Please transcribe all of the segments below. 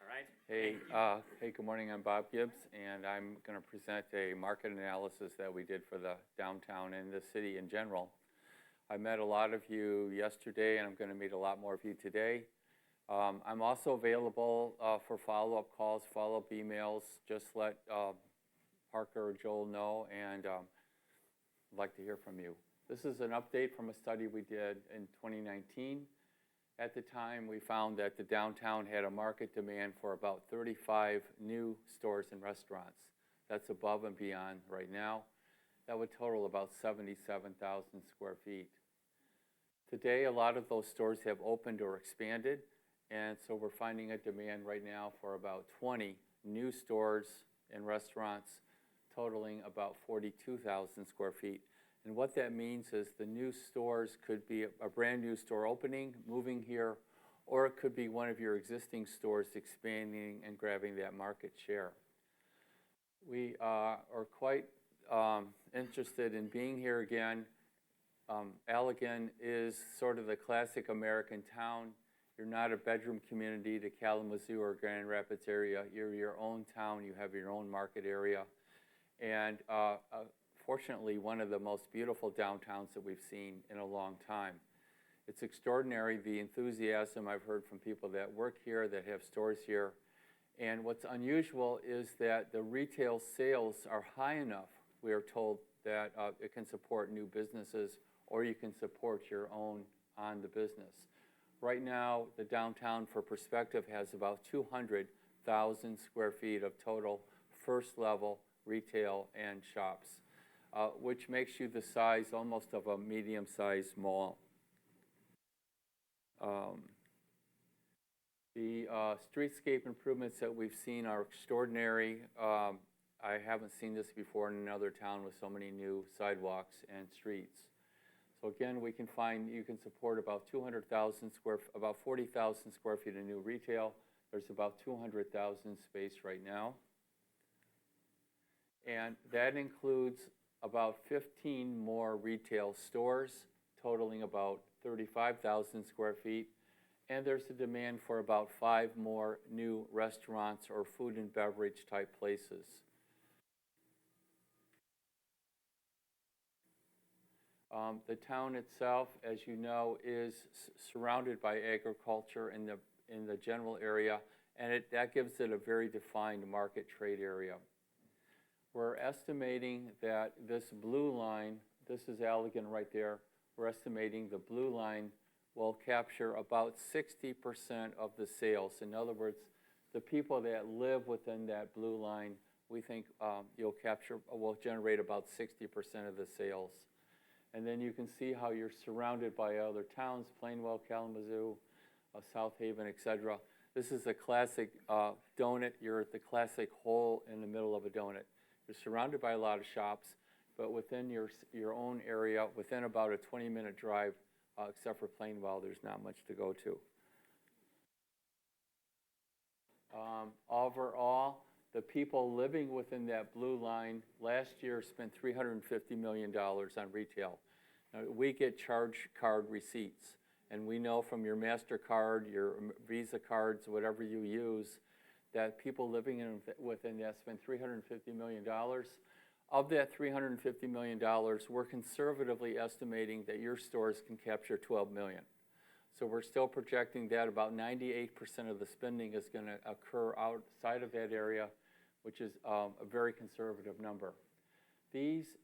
All right. Hey, good morning. I'm Bob Gibbs, and I'm going to present a market analysis that we did for the downtown and the city in general. I met a lot of you yesterday, and I'm going to meet a lot more of you today. I'm also available for follow-up calls, follow-up emails. Just let Parker or Joel know, and I'd like to hear from you. This is an update from a study we did in 2019. At the time, we found that the downtown had a market demand for about 35 new stores and restaurants. That's above and beyond right now. That would total about 77,000 square feet. Today, a lot of those stores have opened or expanded, and so we're finding a demand right now for about 20 new stores and restaurants, totaling about 42,000 square feet. And what that means is the new stores could be a brand new store opening, moving here, or it could be one of your existing stores expanding and grabbing that market share. We are quite interested in being here again. Allegan is sort of the classic American town. You're not a bedroom community to Kalamazoo or Grand Rapids area. You're your own town. You have your own market area. And fortunately, one of the most beautiful downtowns that we've seen in a long time. It's extraordinary, the enthusiasm I've heard from people that work here, that have stores here. And what's unusual is that the retail sales are high enough, we are told, that it can support new businesses, or you can support your own on the business. Right now, the downtown, for perspective, has about 200,000 square feet of total first-level retail and shops, which makes you the size almost of a medium-sized mall. The streetscape improvements that we've seen are extraordinary. I haven't seen this before in another town with so many new sidewalks and streets. So again, you can support about 40,000 square feet of new retail. There's about 200,000 space right now. And that includes about 15 more retail stores, totaling about 35,000 square feet. And there's a demand for about 5 more new restaurants or food and beverage type places. The town itself, as you know, is surrounded by agriculture in the general area, and that gives it a very defined market trade area. We're estimating that this blue line, this is Allegan right there, we're estimating the blue line will capture about 60% of the sales. In other words, the people that live within that blue line, we think will generate about 60% of the sales. And then you can see how you're surrounded by other towns, Plainwell, Kalamazoo, South Haven, etc. This is a classic donut. You're at the classic hole in the middle of a donut. You're surrounded by a lot of shops, but within your own area, within about a 20-minute drive, except for Plainwell, there's not much to go to. Overall, the people living within that blue line last year spent $350 million on retail. Now, we get charge card receipts, and we know from your MasterCard, your Visa cards, whatever you use, that people living within that spend $350 million. Of that $350 million, we're conservatively estimating that your stores can capture $12 million. So we're still projecting that about 98% of the spending is going to occur outside of that area, which is a very conservative number. These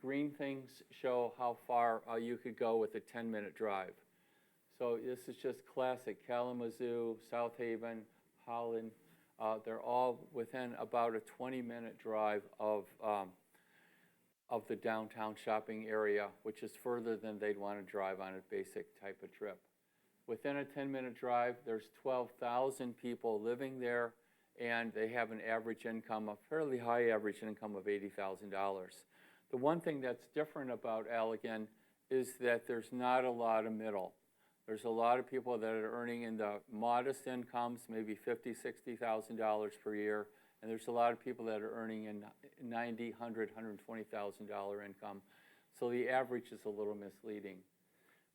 green things show how far you could go with a 10-minute drive. So this is just classic Kalamazoo, South Haven, Holland. They're all within about a 20-minute drive of the downtown shopping area, which is further than they'd want to drive on a basic type of trip. Within a 10-minute drive, there's 12,000 people living there, and they have an average income, a fairly high average income of $80,000. The one thing that's different about Allegan is that there's not a lot of middle. There's a lot of people that are earning in the modest incomes, maybe $50,000, $60,000 per year, and there's a lot of people that are earning in $90,000, $100,000, $120,000 income. So the average is a little misleading.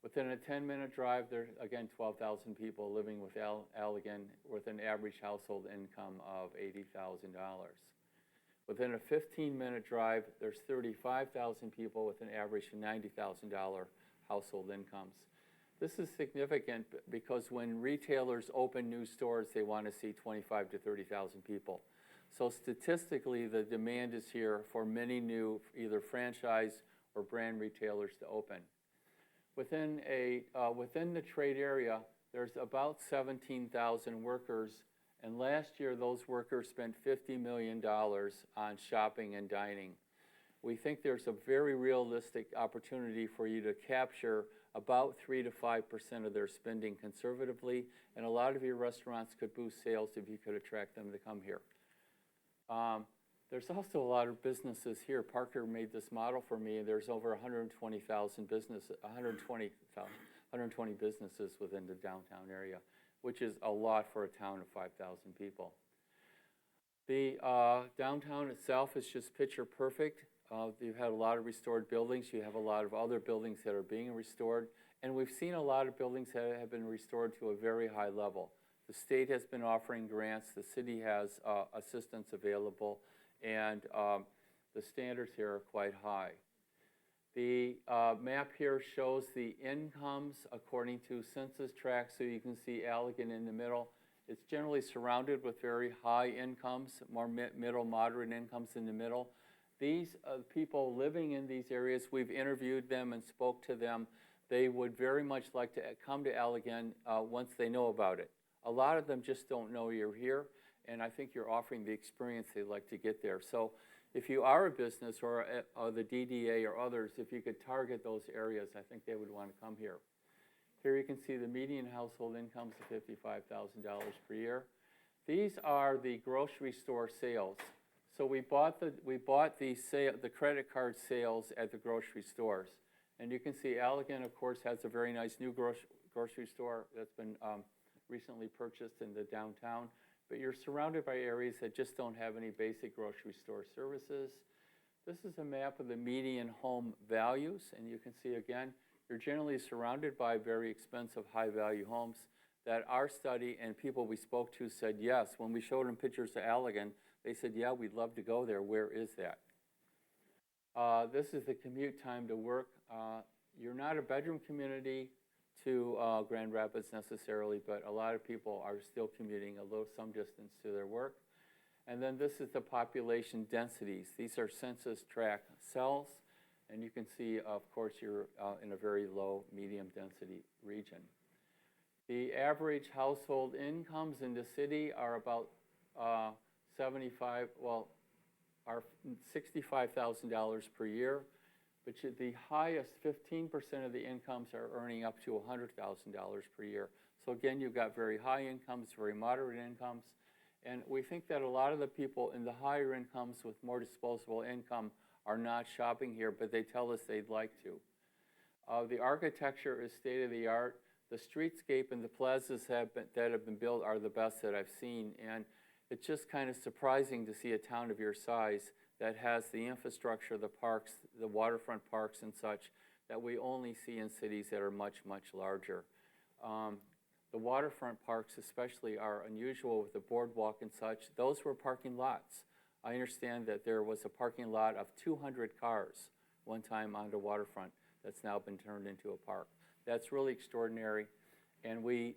Within a 10-minute drive, there's, again, 12,000 people living with Allegan with an average household income of $80,000. Within a 15-minute drive, there's 35,000 people with an average of $90,000 household incomes. This is significant because when retailers open new stores, they want to see 25 to 30,000 people. So statistically, the demand is here for many new either franchise or brand retailers to open. Within the trade area, there's about 17,000 workers, and last year those workers spent $50 million on shopping and dining. We think there's a very realistic opportunity for you to capture about 3 to 5% of their spending conservatively, and a lot of your restaurants could boost sales if you could attract them to come here. There's also a lot of businesses here. Parker made this model for me, and there's over 120,000 businesses, 120 businesses within the downtown area, which is a lot for a town of 5,000 people. The downtown itself is just picture perfect. You've had a lot of restored buildings. You have a lot of other buildings that are being restored, and we've seen a lot of buildings that have been restored to a very high level. The state has been offering grants. The city has assistance available. And the standards here are quite high. The map here shows the incomes according to census tracts, so you can see Allegan in the middle. It's generally surrounded with very high incomes, more middle, moderate incomes in the middle. These people living in these areas, we've interviewed them and spoke to them. They would very much like to come to Allegan once they know about it. A lot of them just don't know you're here, and I think you're offering the experience they'd like to get there. So if you are a business or the DDA or others, if you could target those areas, I think they would want to come here. Here you can see the median household incomes of $55,000 per year. These are the grocery store sales. So we bought the credit card sales at the grocery stores. And you can see Allegan, of course, has a very nice new grocery store that's been recently purchased in the downtown. But you're surrounded by areas that just don't have any basic grocery store services. This is a map of the median home values, and you can see again, you're generally surrounded by very expensive, high-value homes that our study and people we spoke to said yes. When we showed them pictures of Allegan, they said, yeah, we'd love to go there. Where is that? This is the commute time to work. You're not a bedroom community to Grand Rapids necessarily, but a lot of people are still commuting some distance to their work. And then this is the population densities. These are census tract cells, and you can see, of course, you're in a very low medium density region. The average household incomes in the city are about $65,000 per year. But the highest 15% of the incomes are earning up to $100,000 per year. So again, you've got very high incomes, very moderate incomes. And we think that a lot of the people in the higher incomes with more disposable income are not shopping here, but they tell us they'd like to. The architecture is state-of-the-art. The streetscape and the plazas that have been built are the best that I've seen. And it's just kind of surprising to see a town of your size that has the infrastructure, the parks, the waterfront parks and such, that we only see in cities that are much, much larger. The waterfront parks especially are unusual with the boardwalk and such. Those were parking lots. I understand that there was a parking lot of 200 cars one time on the waterfront that's now been turned into a park. That's really extraordinary. And we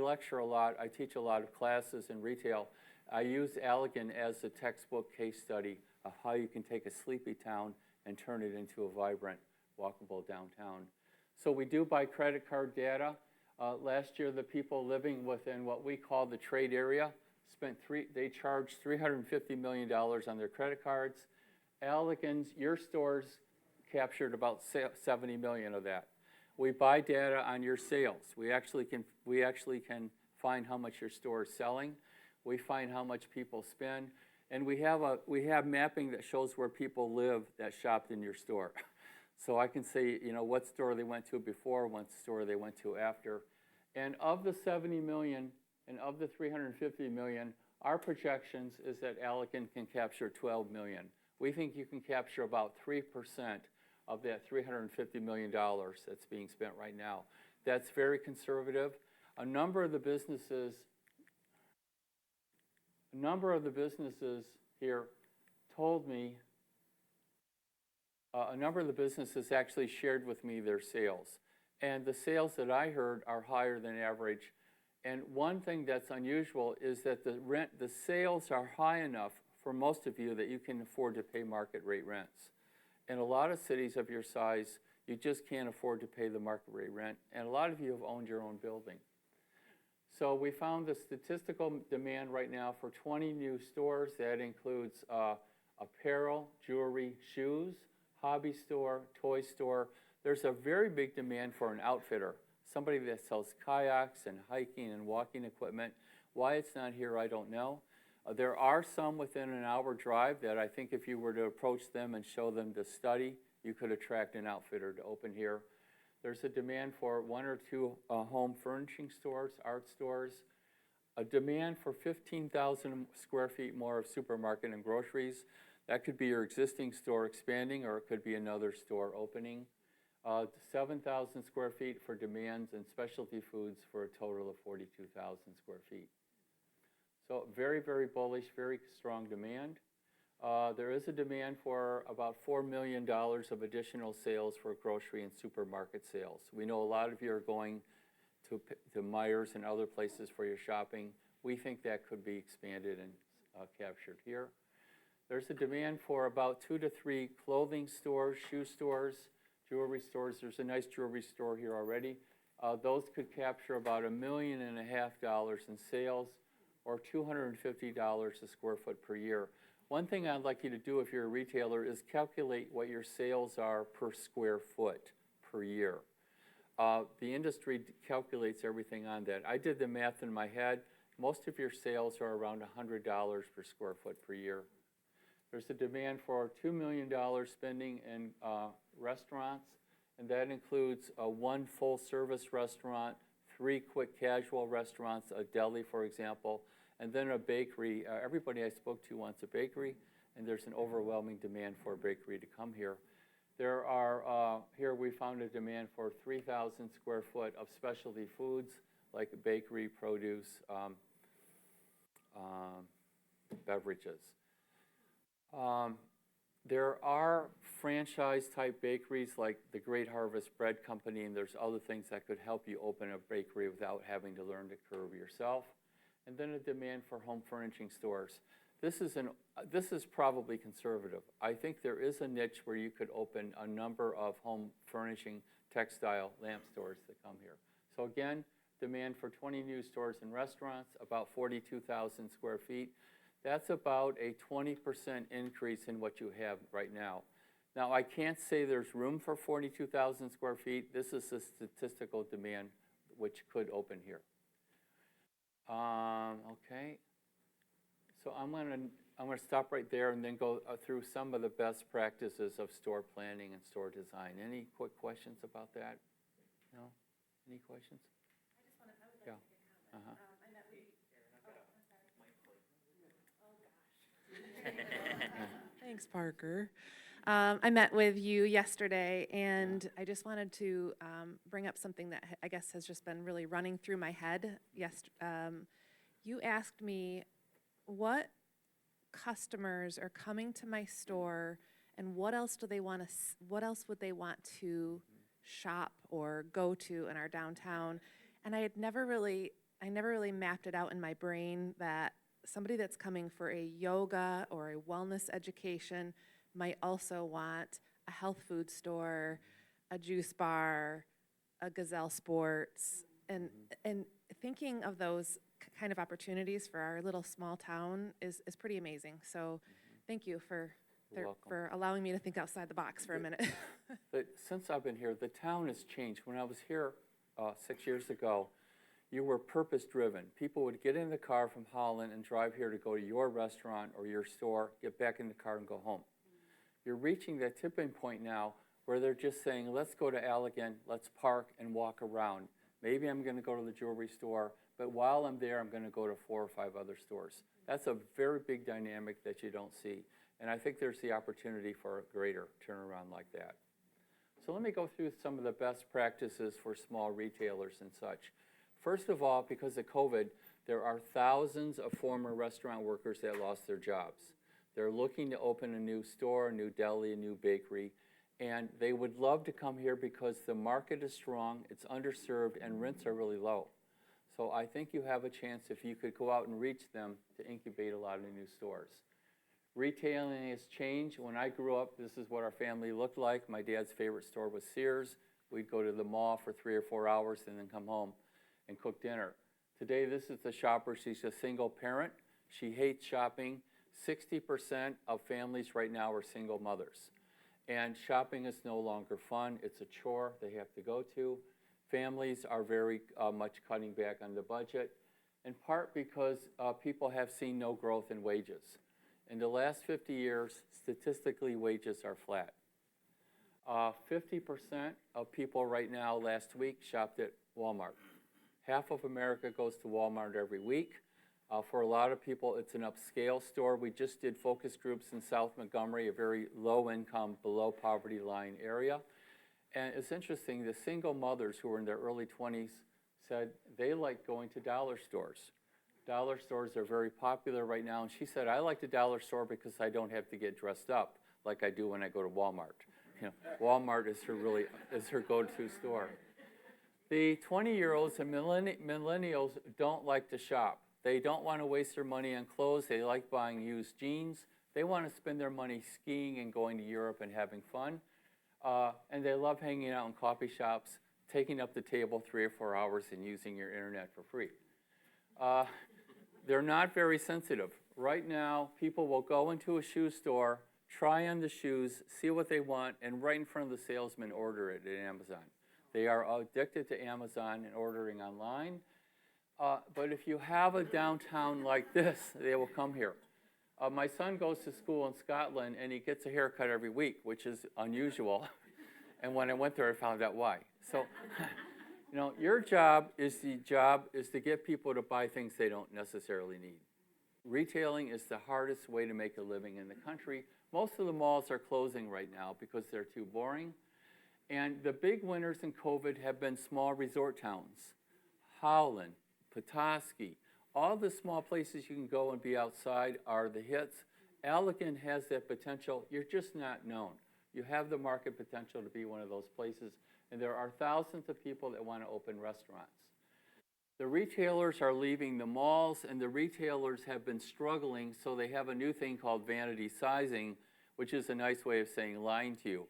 lecture a lot. I teach a lot of classes in retail. I use Allegan as a textbook case study of how you can take a sleepy town and turn it into a vibrant, walkable downtown. So we do buy credit card data. Last year, the people living within what we call the trade area they charged $350 million on their credit cards. Allegan's, your stores captured about 70 million of that. We buy data on your sales. We actually can find how much your store is selling. We find how much people spend, and we have mapping that shows where people live that shopped in your store. So I can say, what store they went to before, what store they went to after. And of the 70 million and of the 350 million, our projections is that Allegan can capture 12 million. We think you can capture about 3% of that $350 million that's being spent right now. That's very conservative. A number of the businesses here told me, a number of the businesses actually shared with me their sales. And the sales that I heard are higher than average. And one thing that's unusual is that the sales are high enough for most of you that you can afford to pay market rate rents. In a lot of cities of your size, you just can't afford to pay the market rate rent. And a lot of you have owned your own building. So we found the statistical demand right now for 20 new stores. That includes apparel, jewelry, shoes, hobby store, toy store. There's a very big demand for an outfitter, somebody that sells kayaks and hiking and walking equipment. Why it's not here, I don't know. There are some within an hour drive that I think if you were to approach them and show them the study, you could attract an outfitter to open here. There's a demand for 1 or 2 home furnishing stores, art stores, a demand for 15,000 square feet more of supermarket and groceries. That could be your existing store expanding, or it could be another store opening. 7,000 square feet for demands and specialty foods for a total of 42,000 square feet. So very, very bullish, very strong demand. There is a demand for about $4 million of additional sales for grocery and supermarket sales. We know a lot of you are going to Myers and other places for your shopping. We think that could be expanded and captured here. There's a demand for about 2 to 3 clothing stores, shoe stores, jewelry stores. There's a nice jewelry store here already. Those could capture about $1.5 million in sales, or $250 a square foot per year. One thing I'd like you to do if you're a retailer is calculate what your sales are per square foot per year. The industry calculates everything on that. I did the math in my head. Most of your sales are around $100 per square foot per year. There's a demand for $2 million spending in restaurants, and that includes 1 full-service restaurant, 3 quick casual restaurants, a deli, for example, and then a bakery. Everybody I spoke to wants a bakery, and there's an overwhelming demand for a bakery to come here. There are, here we found a demand for 3,000 square foot of specialty foods, like bakery, produce, beverages. There are franchise-type bakeries like the Great Harvest Bread Company, and there's other things that could help you open a bakery without having to learn the curve yourself. And then a demand for home furnishing stores. This is probably conservative. I think there is a niche where you could open a number of home furnishing textile lamp stores that come here. So again, demand for 20 new stores and restaurants, about 42,000 square feet. That's about a 20% increase in what you have right now. Now, I can't say there's room for 42,000 square feet. This is a statistical demand which could open here. Okay. So I'm gonna stop right there and then go through some of the best practices of store planning and store design. Any quick questions about that? No? Any questions? I would like to make a comment. I met with Thanks, Parker. I met with you yesterday, and I just wanted to bring up something that I guess has just been really running through my head. You asked me what customers are coming to my store, and what else would they want to shop or go to in our downtown. And I never really mapped it out in my brain that somebody that's coming for a yoga or a wellness education might also want a health food store, a juice bar, a Gazelle Sports, and thinking of those kind of opportunities for our little small town is pretty amazing. So thank you for allowing me to think outside the box for a minute. But since I've been here, the town has changed. When I was here 6 years ago, you were purpose-driven. People would get in the car from Holland and drive here to go to your restaurant or your store, get back in the car and go home. You're reaching that tipping point now where they're just saying, let's go to Allegan, let's park and walk around. Maybe I'm going to go to the jewelry store, but while I'm there, I'm going to go to 4 or 5 other stores. That's a very big dynamic that you don't see. And I think there's the opportunity for a greater turnaround like that. So let me go through some of the best practices for small retailers and such. First of all, because of COVID, there are thousands of former restaurant workers that lost their jobs. They're looking to open a new store, a new deli, a new bakery, and they would love to come here because the market is strong, it's underserved, and rents are really low. So I think you have a chance, if you could go out and reach them, to incubate a lot of new stores. Retailing has changed. When I grew up, this is what our family looked like. My dad's favorite store was Sears. We'd go to the mall for 3 or 4 hours and then come home and cook dinner. Today, this is the shopper. She's a single parent. She hates shopping. 60% of families right now are single mothers. And shopping is no longer fun. It's a chore they have to go to. Families are very much cutting back on the budget, in part because people have seen no growth in wages. In the last 50 years, statistically, wages are flat. 50% of people right now last week shopped at Walmart. Half of America goes to Walmart every week. For a lot of people, it's an upscale store. We just did focus groups in South Montgomery, a very low-income, below poverty line area. And it's interesting, the single mothers who were in their early 20s said they like going to dollar stores. Dollar stores are very popular right now, and she said, I like the dollar store because I don't have to get dressed up like I do when I go to Walmart. You know, Walmart is her go-to store. The 20-year-olds and millennials don't like to shop. They don't want to waste their money on clothes. They like buying used jeans. They want to spend their money skiing and going to Europe and having fun. And they love hanging out in coffee shops, taking up the table 3 or 4 hours and using your internet for free. They're not very sensitive. Right now, people will go into a shoe store, try on the shoes, see what they want, and right in front of the salesman order it at Amazon. They are addicted to Amazon and ordering online. But if you have a downtown like this, they will come here. My son goes to school in Scotland, and he gets a haircut every week, which is unusual. And when I went there, I found out why. So, you know, your job is to get people to buy things they don't necessarily need. Retailing is the hardest way to make a living in the country. Most of the malls are closing right now because they're too boring. And the big winners in COVID have been small resort towns. Howland, Petoskey, all the small places you can go and be outside are the hits. Allegan has that potential. You're just not known. You have the market potential to be one of those places, and there are thousands of people that want to open restaurants. The retailers are leaving the malls, and the retailers have been struggling, so they have a new thing called vanity sizing, which is a nice way of saying lying to you.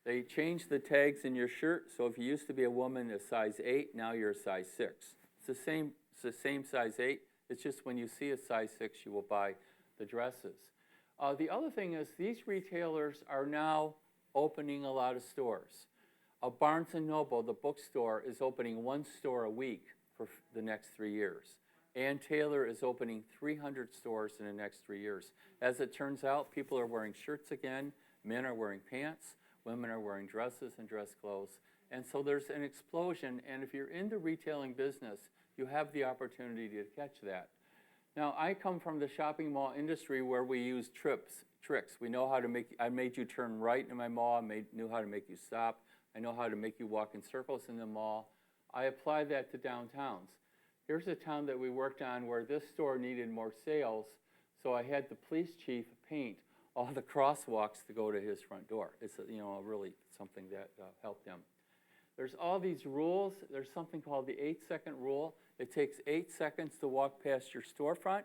They changed the tags in your shirt, so if you used to be a woman a size 8, now you're a size 6. It's the same size 8. It's just when you see a size 6, you will buy the dresses. The other thing is these retailers are now opening a lot of stores. Barnes & Noble, the bookstore, is opening 1 store a week for the next 3 years. Ann Taylor is opening 300 stores in the next 3 years. As it turns out, people are wearing shirts again. Men are wearing pants. Women are wearing dresses and dress clothes. And so there's an explosion, and if you're in the retailing business, you have the opportunity to catch that. Now, I come from the shopping mall industry where we use tricks. We know how to I made you turn right in my mall. I knew how to make you stop. I know how to make you walk in circles in the mall. I apply that to downtowns. Here's a town that we worked on where this store needed more sales, so I had the police chief paint all the crosswalks to go to his front door. It's really something that helped him. There's all these rules. There's something called the 8-second rule. It takes 8 seconds to walk past your storefront.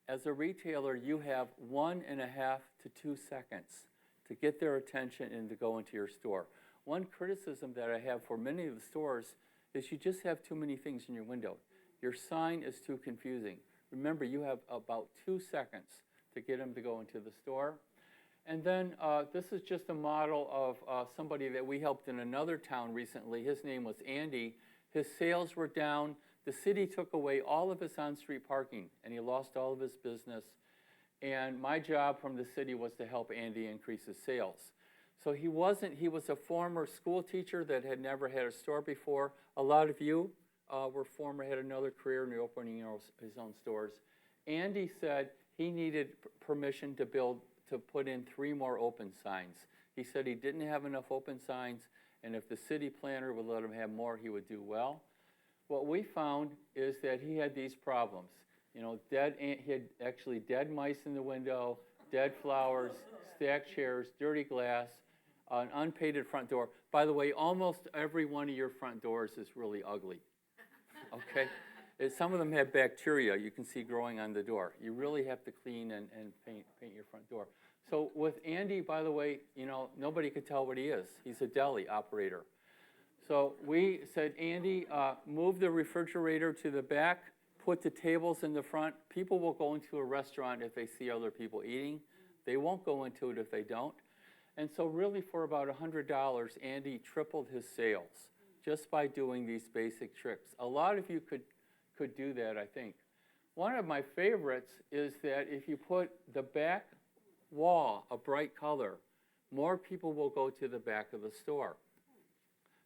As a retailer, you have 1.5 to 2 seconds to get their attention and to go into your store. One criticism that I have for many of the stores is you just have too many things in your window. Your sign is too confusing. Remember, you have about 2 seconds to get them to go into the store. And then this is just a model of somebody that we helped in another town recently. His name was Andy. His sales were down. The city took away all of his on-street parking, and he lost all of his business. And my job from the city was to help Andy increase his sales. So he was a former school teacher that had never had a store before. A lot of you had another career in opening his own stores. Andy said he needed permission to put in 3 more open signs. He said he didn't have enough open signs, and if the city planner would let him have more, he would do well. What we found is that he had these problems. You know, he had actually dead mice in the window, dead flowers, stacked chairs, dirty glass, an unpainted front door. By the way, almost every one of your front doors is really ugly, okay? Some of them have bacteria you can see growing on the door. You really have to clean and paint your front door. So with Andy, by the way, you know, nobody could tell what he is. He's a deli operator. So we said, Andy, move the refrigerator to the back, put the tables in the front. People will go into a restaurant if they see other people eating. They won't go into it if they don't. And so really for about $100, Andy tripled his sales just by doing these basic tricks. A lot of you could do that, I think. One of my favorites is that if you put the back wall a bright color, more people will go to the back of the store.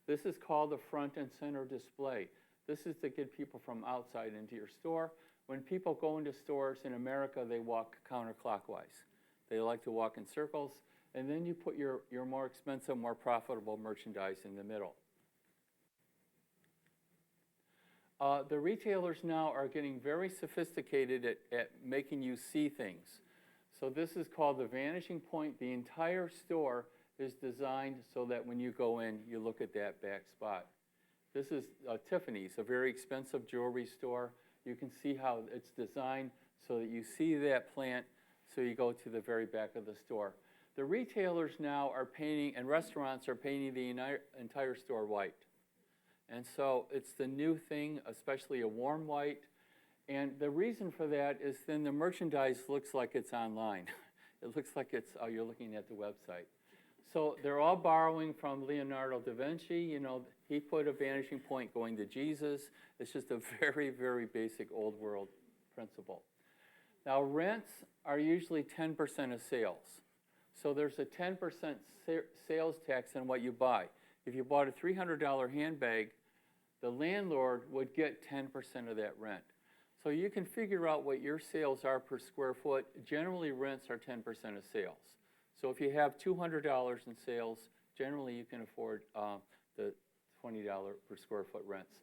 This is called the front and center display. This is to get people from outside into your store. When people go into stores in America, they walk counterclockwise. They like to walk in circles, and then you put your more expensive, more profitable merchandise in the middle. The retailers now are getting very sophisticated at making you see things. So this is called the vanishing point. The entire store is designed so that when you go in, you look at that back spot. This is Tiffany's, a very expensive jewelry store. You can see how it's designed so that you see that plant, so you go to the very back of the store. The retailers now are painting, and restaurants are painting the entire store white. And so it's the new thing, especially a warm white. And the reason for that is then the merchandise looks like it's online. It looks like it's, you're looking at the website. So they're all borrowing from Leonardo da Vinci. You know, he put a vanishing point going to Jesus. It's just a very, very basic old world principle. Now rents are usually 10% of sales. So there's a 10% sales tax on what you buy. If you bought a $300 handbag, the landlord would get 10% of that rent. So you can figure out what your sales are per square foot. Generally, rents are 10% of sales. So if you have $200 in sales, generally you can afford the $20 per square foot rents.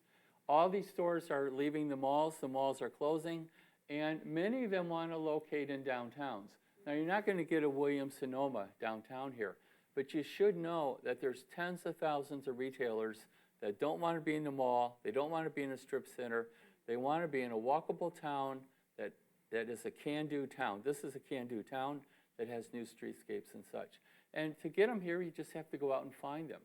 All these stores are leaving the malls are closing, and many of them want to locate in downtowns. Now you're not going to get a Williams-Sonoma downtown here, but you should know that there's tens of thousands of retailers that don't want to be in the mall, they don't want to be in a strip center, they want to be in a walkable town that is a can-do town. This is a can-do town that has new streetscapes and such. And to get them here, you just have to go out and find them.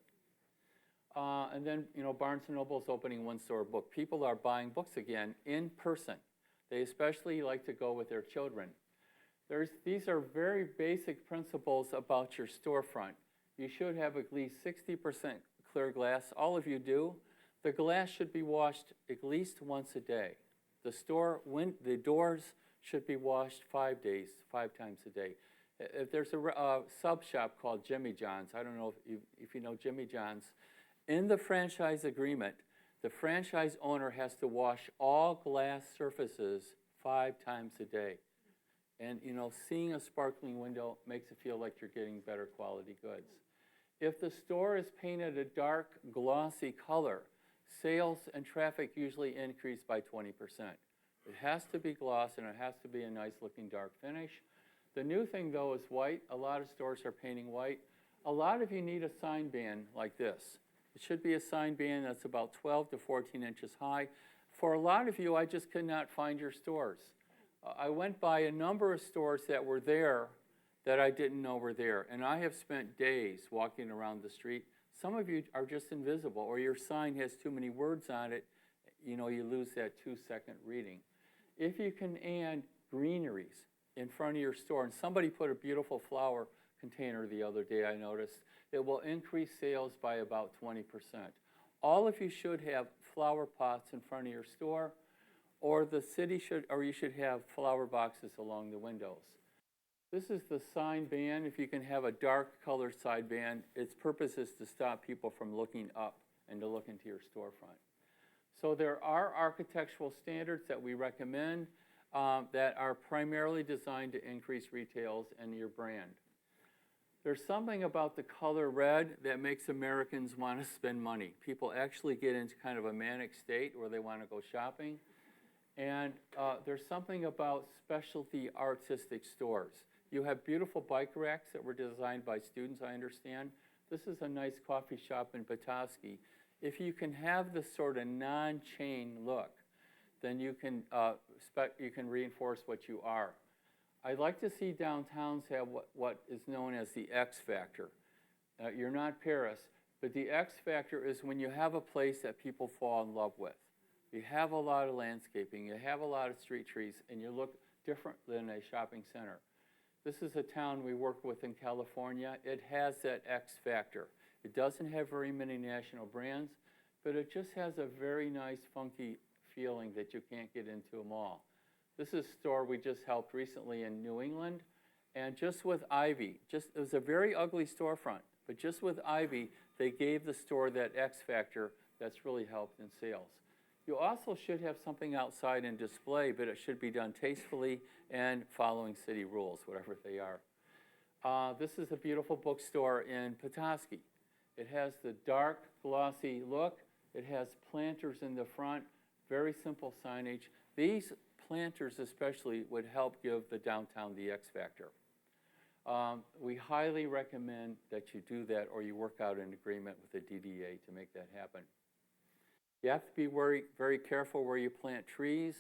And then, you know, Barnes & Noble's opening one-store book. People are buying books again in person. They especially like to go with their children. These are very basic principles about your storefront. You should have at least 60% clear glass. All of you do. The glass should be washed at least once a day. The doors should be washed 5 times a day. If there's a sub shop called Jimmy John's, I don't know if you know Jimmy John's, in the franchise agreement, the franchise owner has to wash all glass surfaces 5 times a day. And you know, seeing a sparkling window makes it feel like you're getting better quality goods. If the store is painted a dark, glossy color, sales and traffic usually increase by 20%. It has to be gloss and it has to be a nice looking dark finish. The new thing though is white. A lot of stores are painting white. A lot of you need a sign band like this. It should be a sign band that's about 12 to 14 inches high. For a lot of you, I just could not find your stores. I went by a number of stores that were there that I didn't know were there. And I have spent days walking around the street. Some of you are just invisible, or your sign has too many words on it. You know, you lose that 2-second reading. If you can add greeneries in front of your store, and somebody put a beautiful flower container the other day, I noticed, it will increase sales by about 20%. All of you should have flower pots in front of your store, or the city should, or you should have flower boxes along the windows. This is the sign band. If you can have a dark colored side band, its purpose is to stop people from looking up and to look into your storefront. So there are architectural standards that we recommend that are primarily designed to increase retails and your brand. There's something about the color red that makes Americans want to spend money. People actually get into kind of a manic state where they want to go shopping. And there's something about specialty artistic stores. You have beautiful bike racks that were designed by students, I understand. This is a nice coffee shop in Petoskey. If you can have this sort of non-chain look, then you can reinforce what you are. I'd like to see downtowns have what is known as the X factor. You're not Paris, but the X factor is when you have a place that people fall in love with. You have a lot of landscaping, you have a lot of street trees, and you look different than a shopping center. This is a town we work with in California. It has that X factor. It doesn't have very many national brands, but it just has a very nice, funky feeling that you can't get into a mall. This is a store we just helped recently in New England, and just with Ivy, it was a very ugly storefront, but just with Ivy, they gave the store that X factor that's really helped in sales. You also should have something outside in display, but it should be done tastefully and following city rules, whatever they are. This is a beautiful bookstore in Petoskey. It has the dark, glossy look. It has planters in the front, very simple signage. These planters especially would help give the downtown the X factor. We highly recommend that you do that or you work out an agreement with the DDA to make that happen. You have to be very, very careful where you plant trees.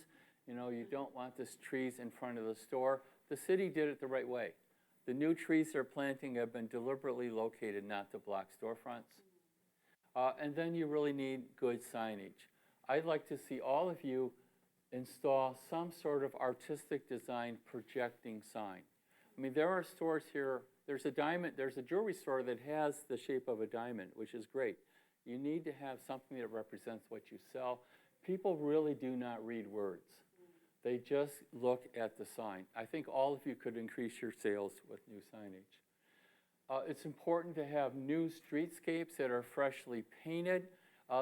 You know, you don't want these trees in front of the store. The city did it the right way. The new trees they're planting have been deliberately located not to block storefronts. And then you really need good signage. I'd like to see all of you install some sort of artistic design projecting sign. I mean, there are stores here, there's a jewelry store that has the shape of a diamond, which is great. You need to have something that represents what you sell. People really do not read words. They just look at the sign. I think all of you could increase your sales with new signage. It's important to have new streetscapes that are freshly painted.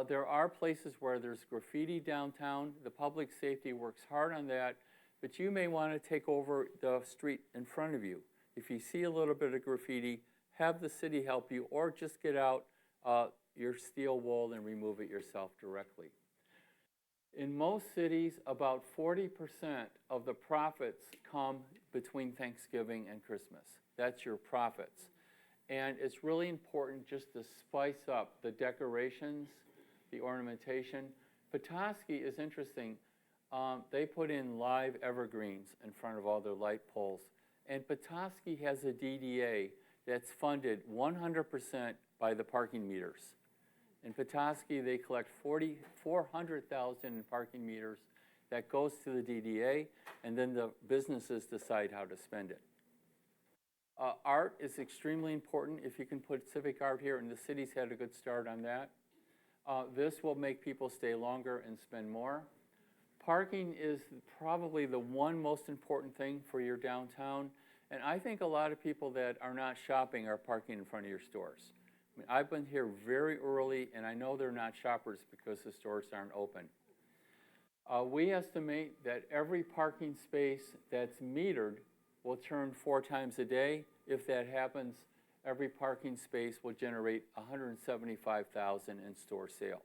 There are places where there's graffiti downtown. The public safety works hard on that, but you may want to take over the street in front of you. If you see a little bit of graffiti, have the city help you, or just get out your steel wool and remove it yourself directly. In most cities, about 40% of the profits come between Thanksgiving and Christmas. That's your profits. And it's really important just to spice up the decorations, the ornamentation. Petoskey is interesting. They put in live evergreens in front of all their light poles. And Petoskey has a DDA that's funded 100% by the parking meters. In Petoskey, they collect $400,000 in parking meters. That goes to the DDA, and then the businesses decide how to spend it. Art is extremely important. If you can put civic art here, and the city's had a good start on that. This will make people stay longer and spend more. Parking is probably the one most important thing for your downtown, and I think a lot of people that are not shopping are parking in front of your stores. I mean, I've been here very early, and I know they're not shoppers because the stores aren't open. We estimate that every parking space that's metered will turn 4 times a day. If that happens, every parking space will generate $175,000 in store sales.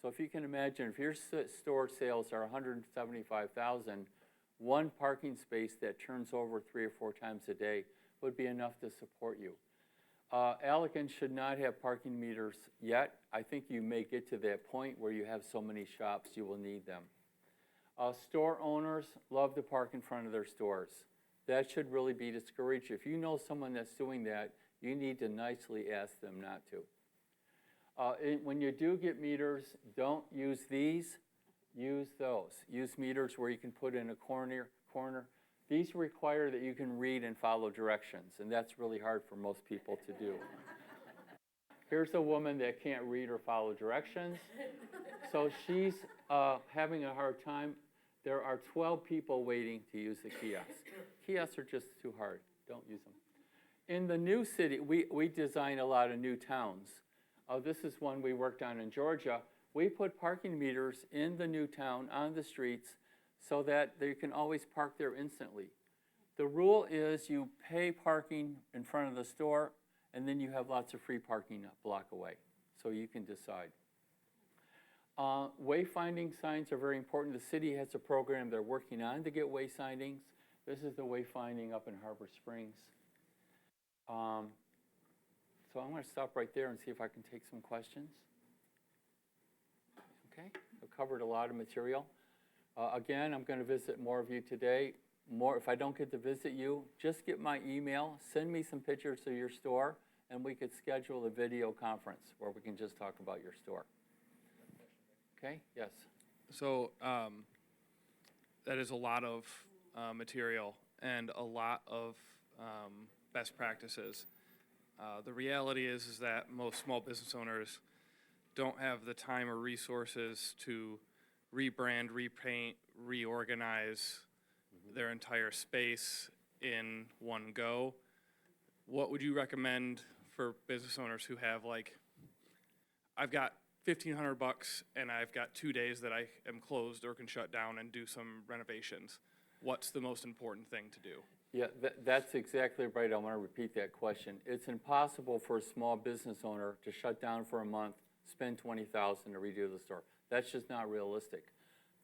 So if you can imagine, if your store sales are $175,000, one parking space that turns over 3 or 4 times a day would be enough to support you. Allegan should not have parking meters yet. I think you may get to that point where you have so many shops you will need them. Store owners love to park in front of their stores. That should really be discouraged. If you know someone that's doing that, you need to nicely ask them not to. When you do get meters, don't use these, use those. Use meters where you can put in a corner. These require that you can read and follow directions, and that's really hard for most people to do. Here's a woman that can't read or follow directions, so she's having a hard time. There are 12 people waiting to use the kiosk. Kiosks are just too hard. Don't use them. In the new city, we design a lot of new towns. This is one we worked on in Georgia. We put parking meters in the new town on the streets so that they can always park there instantly. The rule is you pay parking in front of the store, and then you have lots of free parking a block away, so you can decide. Wayfinding signs are very important. The city has a program they're working on to get wayfindings. This is the wayfinding up in Harbor Springs. So I'm going to stop right there and see if I can take some questions. Okay, I've covered a lot of material. Again, I'm going to visit more of you today. If I don't get to visit you, just get my email, send me some pictures of your store, and we could schedule a video conference where we can just talk about your store. Okay, yes. So that is a lot of material and a lot of best practices. The reality is that most small business owners don't have the time or resources to rebrand, repaint, reorganize their entire space in one go. What would you recommend for business owners who have, like, I've got $1,500 and I've got 2 days that I am closed or can shut down and do some renovations? What's the most important thing to do? Yeah, that's exactly right. I want to repeat that question. It's impossible for a small business owner to shut down for a month, spend $20,000 to redo the store. That's just not realistic.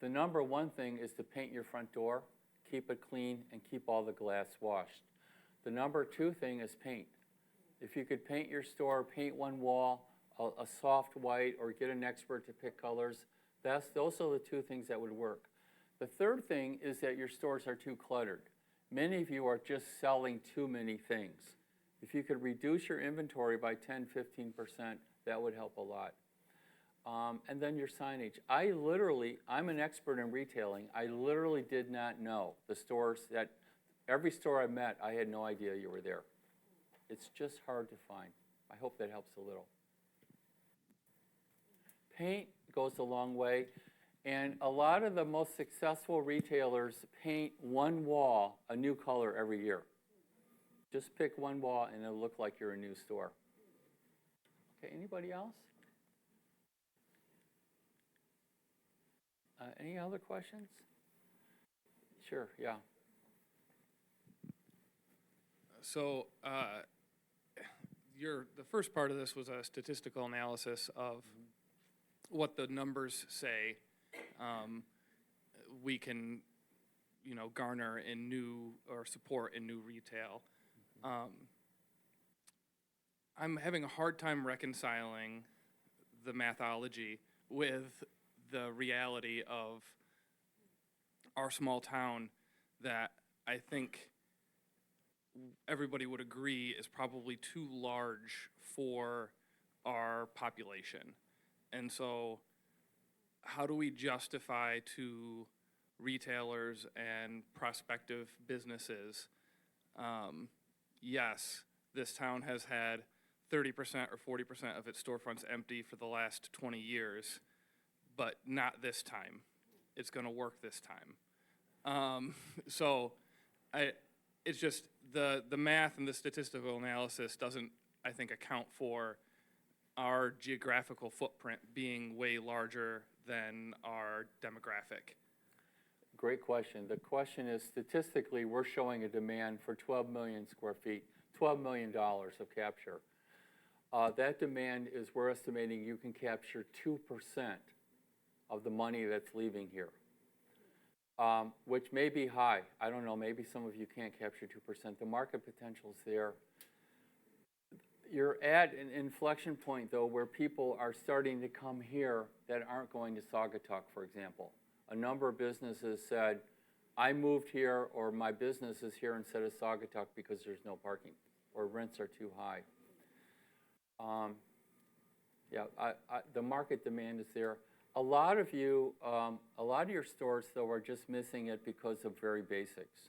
The number one thing is to paint your front door, keep it clean, and keep all the glass washed. The number two thing is paint. If you could paint your store, paint one wall, a soft white, or get an expert to pick colors, those are the two things that would work. The third thing is that your stores are too cluttered. Many of you are just selling too many things. If you could reduce your inventory by 10, 15%, that would help a lot. And then your signage. I'm an expert in retailing. I literally did not know the stores every store I met, I had no idea you were there. It's just hard to find. I hope that helps a little. Paint goes a long way, and a lot of the most successful retailers paint one wall a new color every year. Just pick one wall and it'll look like you're a new store. Okay, anybody else? Any other questions? Sure, yeah. So the first part of this was a statistical analysis of what the numbers say we can, garner in new or support in new retail. I'm having a hard time reconciling the mathology with the reality of our small town that I think everybody would agree is probably too large for our population. And so how do we justify to retailers and prospective businesses, yes, this town has had 30% or 40% of its storefronts empty for the last 20 years, but not this time. It's going to work this time. It's just the math and the statistical analysis doesn't, I think, account for our geographical footprint being way larger than our demographic. Great question. The question is, statistically, we're showing a demand for 12 million square feet, $12 million of capture. That demand is, we're estimating you can capture 2% of the money that's leaving here, which may be high. I don't know, maybe some of you can't capture 2%. The market potential's there. You're at an inflection point, though, where people are starting to come here that aren't going to Saugatuck, for example. A number of businesses said, I moved here, or my business is here instead of Saugatuck because there's no parking, or rents are too high. The market demand is there. A lot of your stores, though, are just missing it because of very basics.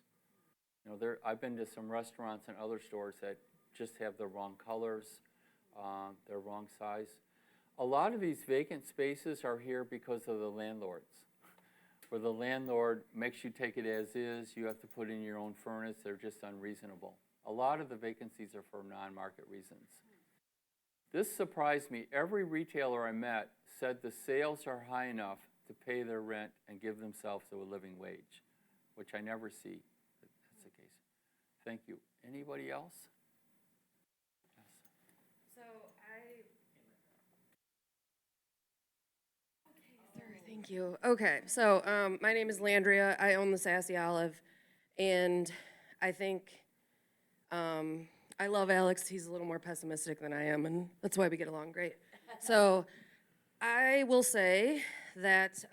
I've been to some restaurants and other stores that just have the wrong colors, they're wrong size. A lot of these vacant spaces are here because of the landlords, where the landlord makes you take it as is, you have to put in your own furnace, they're just unreasonable. A lot of the vacancies are for non-market reasons. This surprised me. Every retailer I met said the sales are high enough to pay their rent and give themselves a living wage, which I never see. That's the case. Thank you. Anybody else? Yes. So Thank you. Okay, so my name is Landria. I own the Sassy Olive, and I think I love Alex. He's a little more pessimistic than I am, and that's why we get along great. So I will say that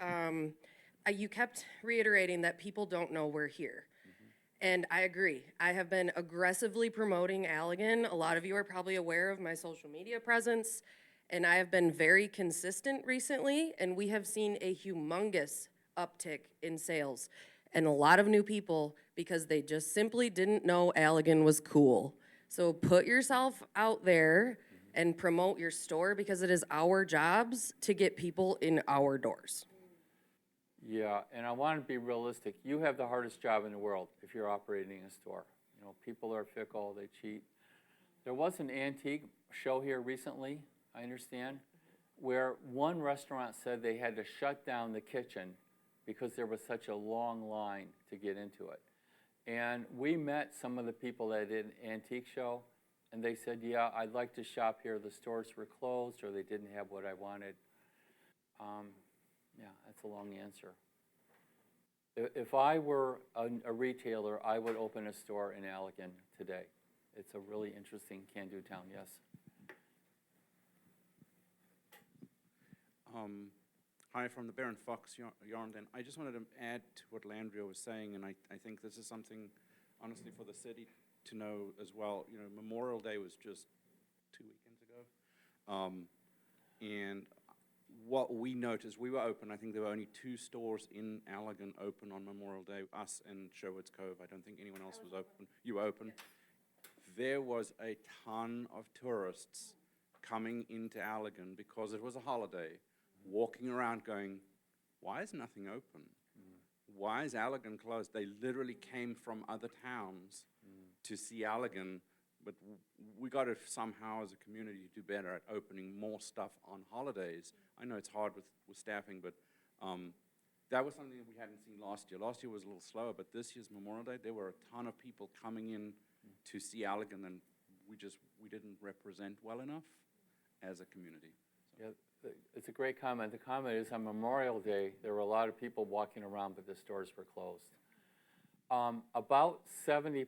you kept reiterating that people don't know we're here. And I agree. I have been aggressively promoting Allegan. A lot of you are probably aware of my social media presence. And I have been very consistent recently, and we have seen a humongous uptick in sales and a lot of new people because they just simply didn't know Allegan was cool. So put yourself out there and promote your store because it is our jobs to get people in our doors. Yeah, and I want to be realistic. You have the hardest job in the world if you're operating a store. You know, people are fickle, they cheat. There was an antique show here recently, I understand, where one restaurant said they had to shut down the kitchen because there was such a long line to get into it. And we met some of the people that did an antique show, and they said, yeah, I'd like to shop here. The stores were closed or they didn't have what I wanted. Yeah, that's a long answer. If I were a retailer, I would open a store in Allegan today. It's a really interesting can-do town, yes. Hi, from the Baron Fox Yarnden. I just wanted to add to what Landria was saying, and I think this is something, honestly, for the city to know as well. You know, Memorial Day was just 2 weekends ago. And what we noticed, we were open. I think there were only 2 stores in Allegan open on Memorial Day, us and Sherwood's Cove. I don't think anyone else was open. You were open. There was a ton of tourists coming into Allegan because it was a holiday, walking around going, why is nothing open? Why is Allegan closed? They literally came from other towns to see Allegan, but we got to somehow as a community do better at opening more stuff on holidays. I know it's hard with staffing, but that was something that we hadn't seen last year. Last year was a little slower, but this year's Memorial Day, there were a ton of people coming in to see Allegan, and we didn't represent well enough as a community. So. Yeah, it's a great comment. The comment is on Memorial Day, there were a lot of people walking around, but the stores were closed. About 70%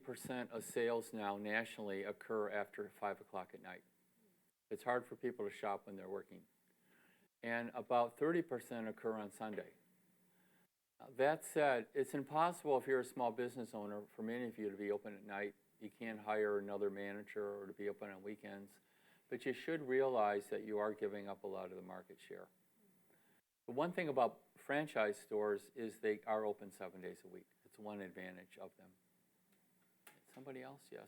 of sales now nationally occur after 5 o'clock at night. It's hard for people to shop when they're working. And about 30% occur on Sunday. That said, it's impossible if you're a small business owner for many of you to be open at night. You can't hire another manager or to be open on weekends. But you should realize that you are giving up a lot of the market share. The one thing about franchise stores is they are open 7 days a week. It's one advantage of them. Somebody else? Yes.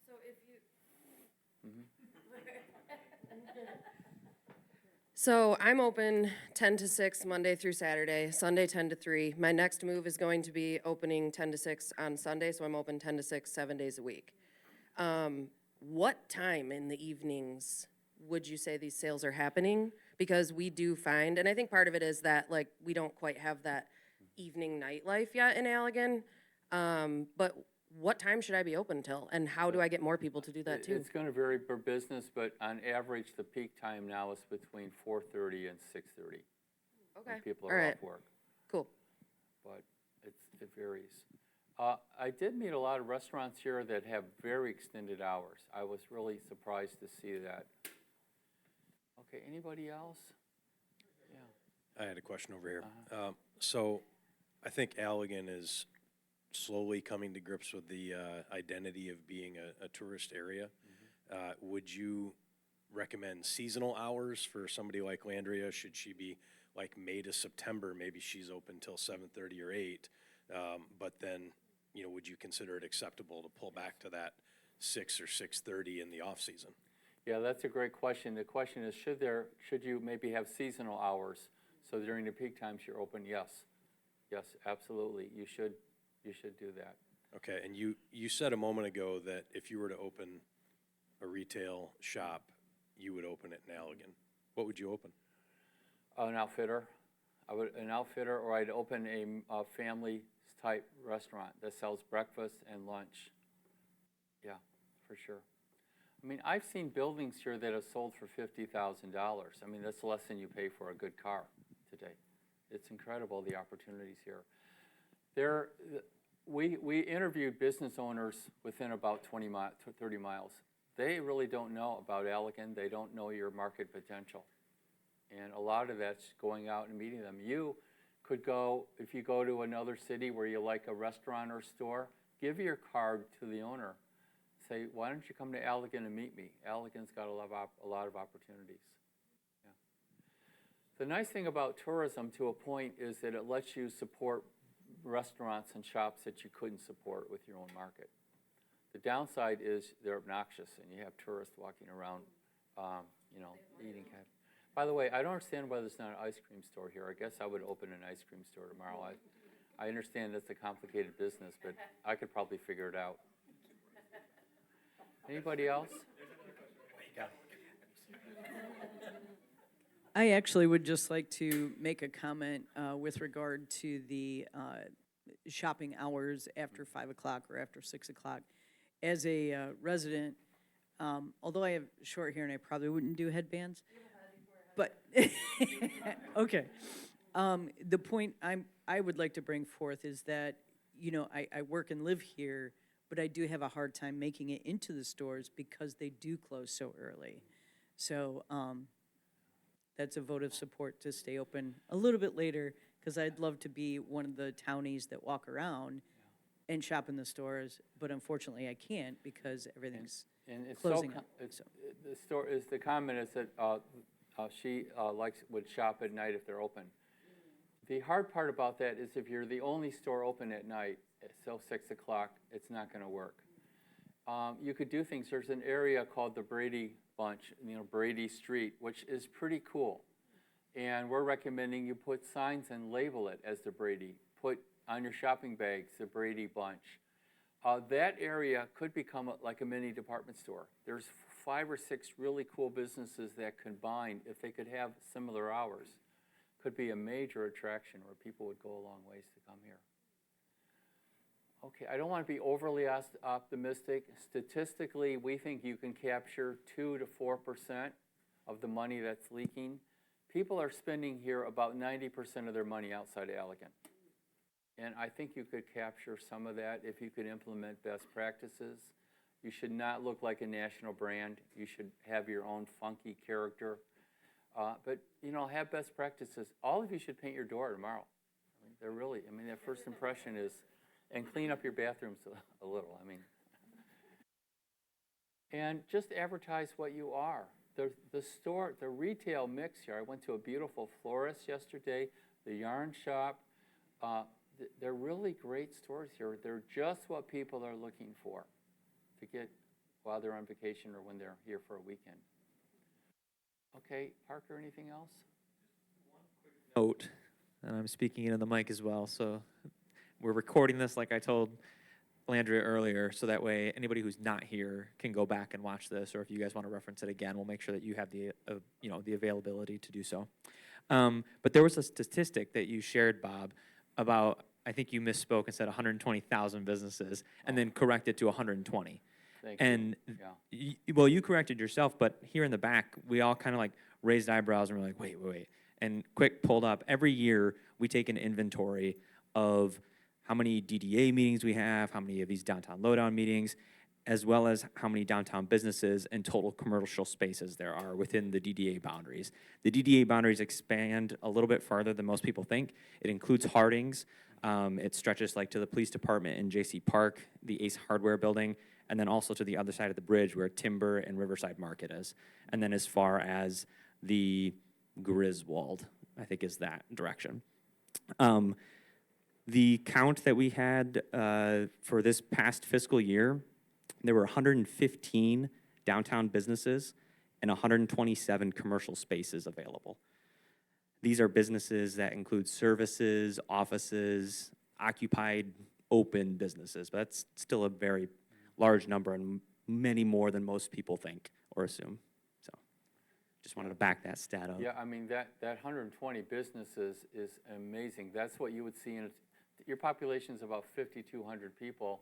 So if you... So I'm open 10 to 6 Monday through Saturday, Sunday 10 to 3. My next move is going to be opening 10 to 6 on Sunday, so I'm open 10 to 6, 7 days a week. What time in the evenings would you say these sales are happening? Because we do find, and I think part of it is that like we don't quite have that evening nightlife yet in Allegan. But what time should I be open till, and how do I get more people to do that too? It's going to vary per business, but on average, the peak time now is between 4:30 and 6:30. Okay. When people All are right. off work. Cool. But it varies. I did meet a lot of restaurants here that have very extended hours. I was really surprised to see that. Okay, anybody else? Yeah. I had a question over here. So I think Allegan is slowly coming to grips with the identity of being a tourist area. Would you recommend seasonal hours for somebody like Landria? Should she be like May to September? Maybe she's open till 7:30 or 8. But then, you know, would you consider it acceptable to pull back to that 6 or 6:30 in the off season? Yeah, that's a great question. The question is, should you maybe have seasonal hours so during the peak times you're open? Yes, yes, absolutely. You should do that. Okay, and you said a moment ago that if you were to open a retail shop, you would open it in Allegan. What would you open? An outfitter. An outfitter, or I'd open a family-type restaurant that sells breakfast and lunch. Yeah, for sure. I mean, I've seen buildings here that have sold for $50,000. I mean, that's less than you pay for a good car today. It's incredible, the opportunities here. We interviewed business owners within about 30 miles. They really don't know about Allegan. They don't know your market potential. And a lot of that's going out and meeting them. You could go, if you go to another city where you like a restaurant or store, give your card to the owner. Say, why don't you come to Allegan and meet me? Allegan's got a lot of opportunities. Yeah. The nice thing about tourism, to a point, is that it lets you support restaurants and shops that you couldn't support with your own market. The downside is they're obnoxious, and you have tourists walking around, eating. By the way, I don't understand why there's not an ice cream store here. I guess I would open an ice cream store tomorrow. I understand it's a complicated business, but I could probably figure it out. Anybody else? I actually would just like to make a comment with regard to the shopping hours after 5 o'clock or after 6 o'clock. As a resident, although I have short hair and I probably wouldn't do headbands, but, okay. The point I would like to bring forth is that, I work and live here, but I do have a hard time making it into the stores because they do close so early. So that's a vote of support to stay open a little bit later, because I'd love to be one of the townies that walk around and shop in the stores, but unfortunately I can't because everything's And it's closing so, up. So. the comment is that she would shop at night if they're open. The hard part about that is if you're the only store open at night, so 6 o'clock, it's not going to work. You could do things. There's an area called the Brady Bunch, Brady Street, which is pretty cool. And we're recommending you put signs and label it as the Brady. Put on your shopping bags the Brady Bunch. That area could become like a mini department store. There's 5 or 6 really cool businesses that combine, if they could have similar hours, could be a major attraction where people would go a long ways to come here. Okay, I don't want to be overly optimistic. Statistically, we think you can capture 2 to 4% of the money that's leaking. People are spending here about 90% of their money outside of Allegan. And I think you could capture some of that if you could implement best practices. You should not look like a national brand. You should have your own funky character. But, have best practices. All of you should paint your door tomorrow. That first impression is, and clean up your bathrooms a little, And just advertise what you are. The store, the retail mix here, I went to a beautiful florist yesterday, the yarn shop. They're really great stores here. They're just what people are looking for to get while they're on vacation or when they're here for a weekend. Okay, Parker, anything else? Note, and I'm speaking into the mic as well, so we're recording this like I told Landria earlier, so that way anybody who's not here can go back and watch this, or if you guys want to reference it again, we'll make sure that you have the the availability to do so. But there was a statistic that you shared, Bob, about, I think you misspoke and said 120,000 businesses, and then corrected to 120. Thank And you. you corrected yourself, but here in the back, we all kind of like raised eyebrows and we're like, wait. And quick pulled up. Every year, we take an inventory of how many DDA meetings we have, how many of these downtown lowdown meetings, as well as how many downtown businesses and total commercial spaces there are within the DDA boundaries. The DDA boundaries expand a little bit farther than most people think. It includes Harding's. It stretches like to the police department in J.C. Park, the Ace Hardware building, and then also to the other side of the bridge where Timber and Riverside Market is. And then as far as the Griswold, I think is that direction. The count that we had for this past fiscal year, there were 115 downtown businesses and 127 commercial spaces available. These are businesses that include services, offices, occupied, open businesses, but that's still a very large number and many more than most people think or assume. So just wanted to back that stat up. Yeah, that 120 businesses is amazing. That's what you would see your population is about 5,200 people.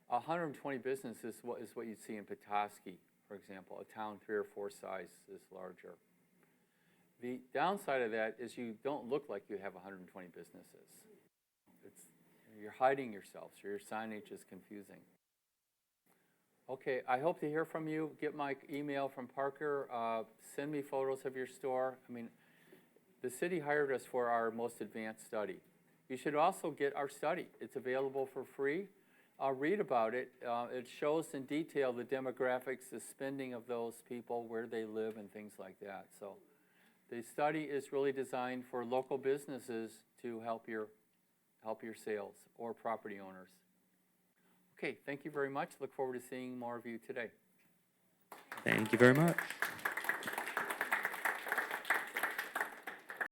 120 businesses is what you'd see in Petoskey, for example, a town 3 or 4 size is larger. The downside of that is you don't look like you have 120 businesses. You're hiding yourself, so your signage is confusing. Okay, I hope to hear from you. Get my email from Parker. Send me photos of your store. I mean, the city hired us for our most advanced study. You should also get our study. It's available for free. Read about it. It shows in detail the demographics, the spending of those people, where they live, and things like that. So the study is really designed for local businesses to help your sales or property owners. Okay, thank you very much. Look forward to seeing more of you today. Thank you very much.